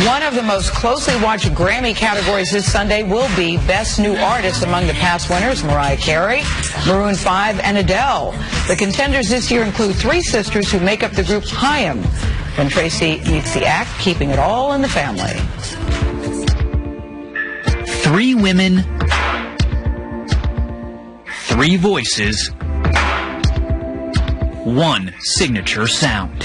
One of the most closely watched Grammy categories this Sunday will be Best New Artist. Among the past winners, Mariah Carey, Maroon 5, and Adele. The contenders this year include three sisters who make up the group Haim. When Tracy meets the act, keeping it all in the family. Three women, three voices, one signature sound.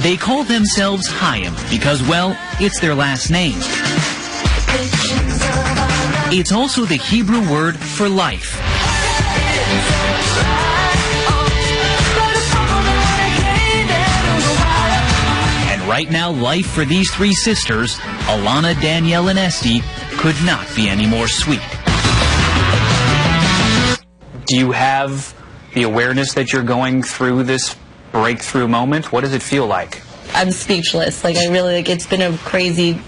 They call themselves Haim because, well, it's their last name. It's also the Hebrew word for life. And right now, life for these three sisters, Alana, Danielle, and Esty, could not be any more sweet. Do you have the awareness that you're going through this breakthrough moment? What does it feel like? I'm speechless. Like, I really, it's been a crazy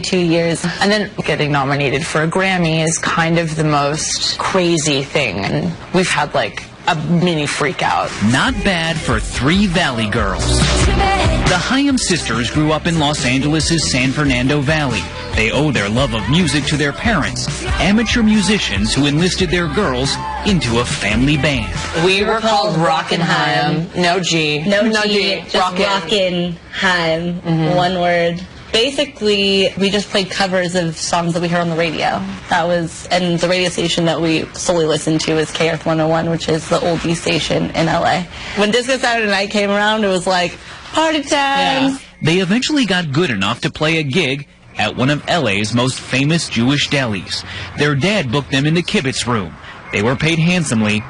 2 years. And then getting nominated for a Grammy is kind of the most crazy thing. And we've had like a mini freak out. Not bad for three Valley girls. The Haim sisters grew up in Los Angeles' San Fernando Valley. They owe their love of music to their parents, amateur musicians who enlisted their girls into a family band. We were called Rockin' Haim. No G. No G. Just Rockin' Haim. One word. Basically, we just played covers of songs that we heard on the radio. And the radio station that we solely listened to is KF 101, which is the oldie station in LA. When Disco Saturday Night came around, it was like, party time! Yeah. They eventually got good enough to play a gig at one of LA's most famous Jewish delis. Their dad booked them in the kibbutz room. They were paid handsomely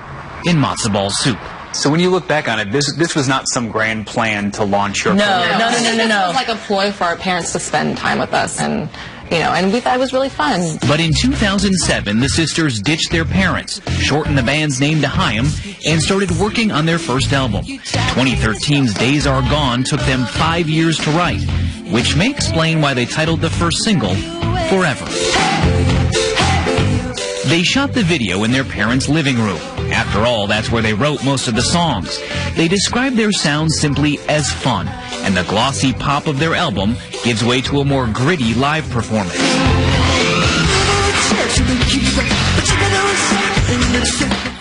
in matzo ball soup. So when you look back on it, this was not some grand plan to launch your career. No. It was like a ploy for our parents to spend time with us, and we thought it was really fun. But in 2007, the sisters ditched their parents, shortened the band's name to Haim, and started working on their first album. 2013's Days Are Gone took them 5 years to write, which may explain why they titled the first single Forever. They shot the video in their parents' living room. After all, that's where they wrote most of the songs. They describe their sound simply as fun, and the glossy pop of their album gives way to a more gritty live performance.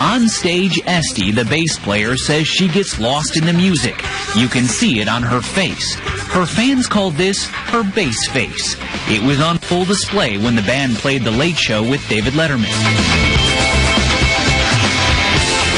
On stage, Esty, the bass player, says she gets lost in the music. You can see it on her face. Her fans call this her bass face. It was on full display when the band played The Late Show with David Letterman.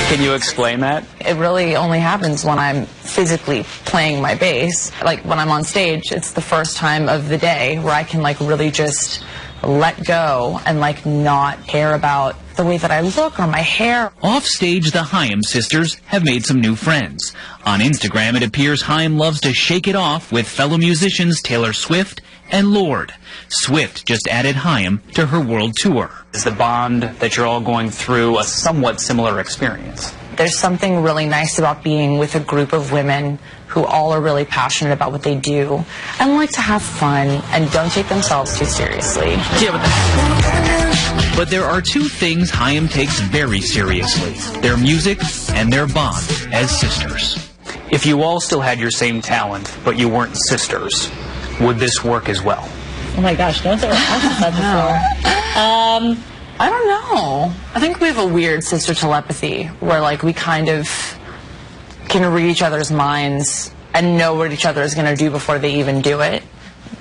Can you explain that? It really only happens when I'm physically playing my bass. Like when I'm on stage, it's the first time of the day where I can like really just let go and like not care about the way that I look or my hair. Off stage, the Haim sisters have made some new friends. On Instagram, it appears Haim loves to shake it off with fellow musicians Taylor Swift and Lorde. Swift just added Haim to her world tour. Is the bond that you're all going through a somewhat similar experience? There's something really nice about being with a group of women who all are really passionate about what they do and like to have fun and don't take themselves too seriously. But there are two things Haim takes very seriously: their music and their bond as sisters. If you all still had your same talent, but you weren't sisters, would this work as well? Oh my gosh, no one's ever asked us that before. I don't know. I think we have a weird sister telepathy where like we kind of can read each other's minds and know what each other is going to do before they even do it.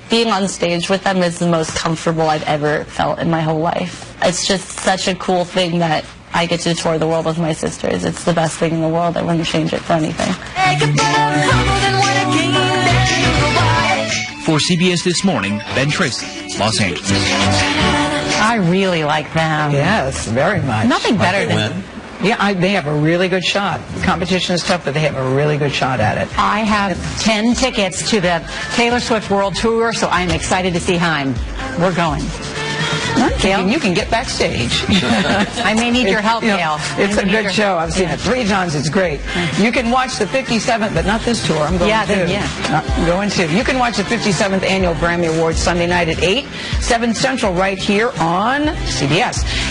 Being on stage with them is the most comfortable I've ever felt in my whole life. It's just such a cool thing that I get to tour the world with my sisters. It's the best thing in the world. I wouldn't change it for anything. For CBS This Morning, Ben Tracy, Los Angeles. I really like them. Yes, very much. Nothing better than... Yeah, they have a really good shot. Competition is tough, but they have a really good shot at it. I have 10 tickets to the Taylor Swift World Tour, so I'm excited to see Haim. We're going. You can get backstage. I may need your help, Gail. It's a good show. I've seen it 3 times. It's great. You can watch the 57th, but not this tour. I'm going to. I'm going to. You can watch the 57th Annual Grammy Awards Sunday night at 8, 7 Central right here on CBS.